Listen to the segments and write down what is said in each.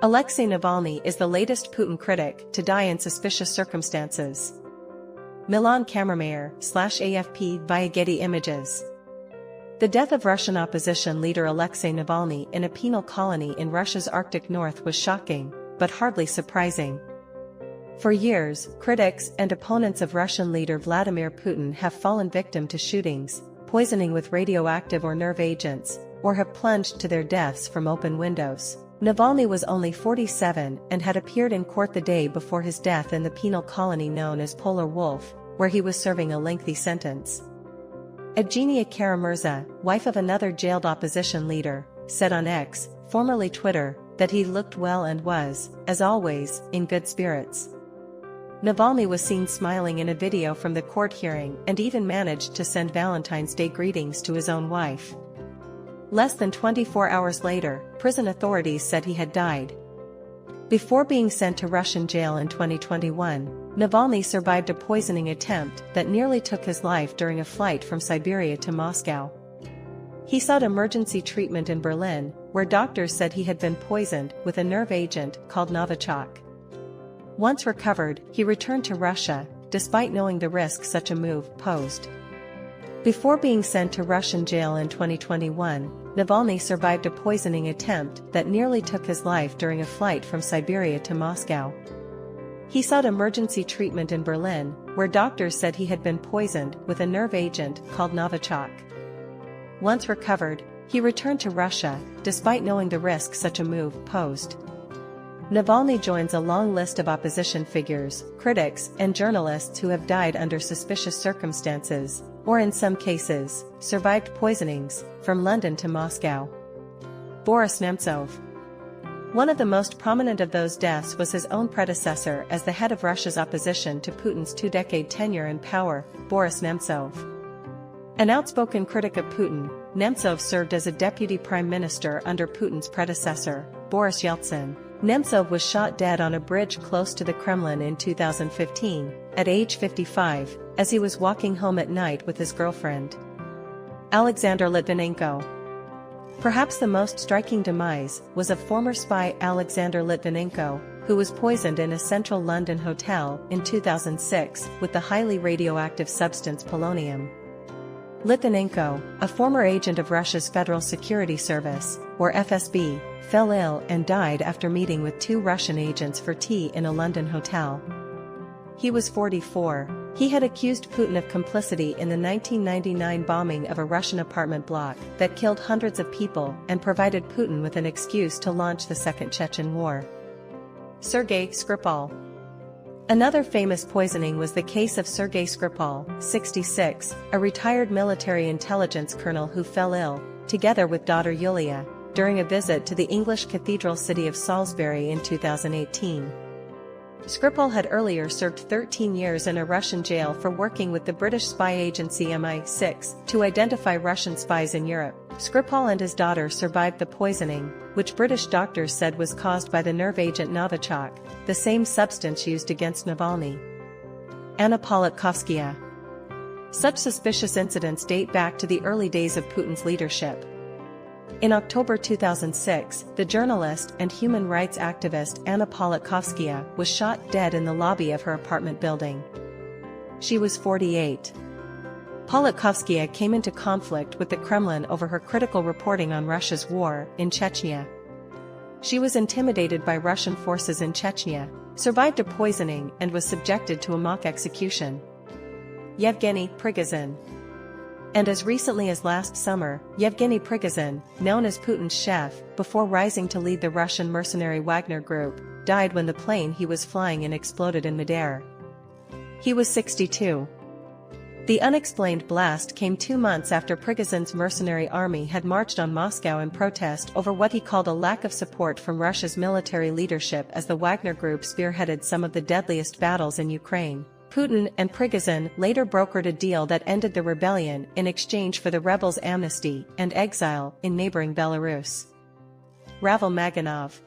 Alexei Navalny is the latest Putin critic to die in suspicious circumstances. Milan Kamermayer/AFP via Getty Images. The death of Russian opposition leader Alexei Navalny in a penal colony in Russia's Arctic north was shocking, but hardly surprising. For years, critics and opponents of Russian leader Vladimir Putin have fallen victim to shootings, poisoning with radioactive or nerve agents, or have plunged to their deaths from open windows. Navalny was only 47 and had appeared in court the day before his death in the penal colony known as Polar Wolf, where he was serving a lengthy sentence. Evgenia Kara-Murza, wife of another jailed opposition leader, said on X, formerly Twitter, that he looked well and was, as always, in good spirits. Navalny was seen smiling in a video from the court hearing and even managed to send Valentine's Day greetings to his own wife. Less than 24 hours later, prison authorities said he had died. Before being sent to Russian jail in 2021, Navalny survived a poisoning attempt that nearly took his life during a flight from Siberia to Moscow. He sought emergency treatment in Berlin, where doctors said he had been poisoned with a nerve agent called Novichok. Once recovered, he returned to Russia, despite knowing the risk such a move posed. Before being sent to Russian jail in 2021, Navalny survived a poisoning attempt that nearly took his life during a flight from Siberia to Moscow. He sought emergency treatment in Berlin, where doctors said he had been poisoned with a nerve agent called Novichok. Once recovered, he returned to Russia, despite knowing the risk such a move posed. Navalny joins a long list of opposition figures, critics, and journalists who have died under suspicious circumstances, or in some cases, survived poisonings, from London to Moscow. Boris Nemtsov. One of the most prominent of those deaths was his own predecessor as the head of Russia's opposition to Putin's two-decade tenure in power, Boris Nemtsov. An outspoken critic of Putin, Nemtsov served as a deputy prime minister under Putin's predecessor, Boris Yeltsin. Nemtsov was shot dead on a bridge close to the Kremlin in 2015, at age 55, as he was walking home at night with his girlfriend. Alexander Litvinenko. Perhaps the most striking demise was of former spy Alexander Litvinenko, who was poisoned in a central London hotel in 2006 with the highly radioactive substance polonium. Litvinenko, a former agent of Russia's Federal Security Service, or FSB, fell ill and died after meeting with two Russian agents for tea in a London hotel. He was 44. He had accused Putin of complicity in the 1999 bombing of a Russian apartment block that killed hundreds of people and provided Putin with an excuse to launch the Second Chechen War. Sergei Skripal. Another famous poisoning was the case of Sergei Skripal, 66, a retired military intelligence colonel who fell ill, together with daughter Yulia, during a visit to the English cathedral city of Salisbury in 2018. Skripal had earlier served 13 years in a Russian jail for working with the British spy agency MI6 to identify Russian spies in Europe. Skripal and his daughter survived the poisoning, which British doctors said was caused by the nerve agent Novichok, the same substance used against Navalny. Anna Politkovskaya. Such suspicious incidents date back to the early days of Putin's leadership. In October 2006, the journalist and human rights activist Anna Politkovskaya was shot dead in the lobby of her apartment building. She was 48. Politkovskaya came into conflict with the Kremlin over her critical reporting on Russia's war in Chechnya. She was intimidated by Russian forces in Chechnya, survived a poisoning and was subjected to a mock execution. Yevgeny Prigozhin. And as recently as last summer, Yevgeny Prigozhin, known as Putin's chef, before rising to lead the Russian mercenary Wagner Group, died when the plane he was flying in exploded in midair. He was 62. The unexplained blast came 2 months after Prigozhin's mercenary army had marched on Moscow in protest over what he called a lack of support from Russia's military leadership as the Wagner Group spearheaded some of the deadliest battles in Ukraine. Putin and Prigozhin later brokered a deal that ended the rebellion in exchange for the rebels' amnesty and exile in neighboring Belarus. Ravel Maganov.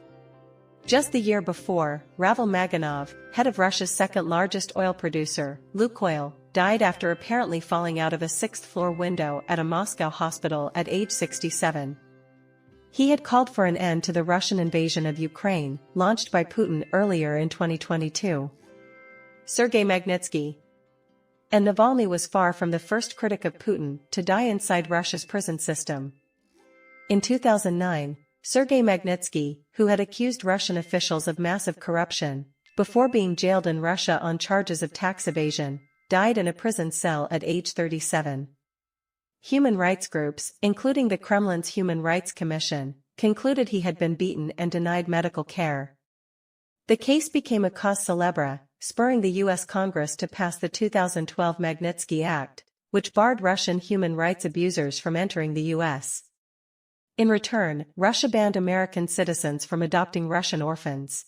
Just the year before, Ravel Maganov, head of Russia's second-largest oil producer, Lukoil, died after apparently falling out of a 6th-floor window at a Moscow hospital at age 67. He had called for an end to the Russian invasion of Ukraine, launched by Putin earlier in 2022. Sergei Magnitsky. And Navalny was far from the first critic of Putin to die inside Russia's prison system. In 2009, Sergei Magnitsky, who had accused Russian officials of massive corruption, before being jailed in Russia on charges of tax evasion, died in a prison cell at age 37. Human rights groups, including the Kremlin's Human Rights Commission, concluded he had been beaten and denied medical care. The case became a cause célèbre, spurring the U.S. Congress to pass the 2012 Magnitsky Act, which barred Russian human rights abusers from entering the U.S. In return, Russia banned American citizens from adopting Russian orphans.